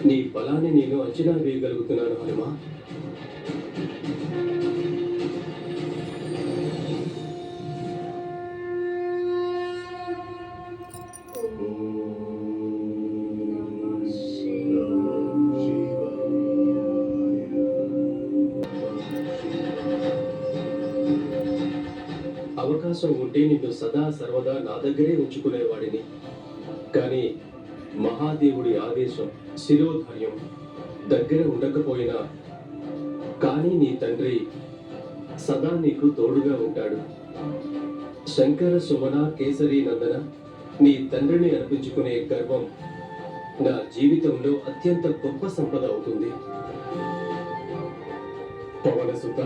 నీ బలాన్ని నేను అంచనా వేయగలుగుతున్నాను హనుమా. అవకాశం ఉంటే నిన్ను సదా సర్వదా నా దగ్గరే ఉంచుకునేవాడిని. కానీ మహాదేవుడి ఆదేశం, శిరోధార్యం దగ్గర ఉండకపోయినా కానీ నీ తండ్రి సదా నీకు తోడుగా ఉంటాడు. శంకర సుమన కేసరి నందన, నీ తండ్రిని అర్పించుకునే గర్వం నా జీవితంలో అత్యంత గొప్ప సంపద అవుతుంది. పవనసుత,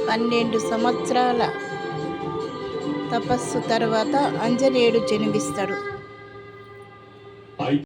పన్నెండు సంవత్సరాల తపస్సు తర్వాత ఆంజనేయుడు జన్మిస్తాడు.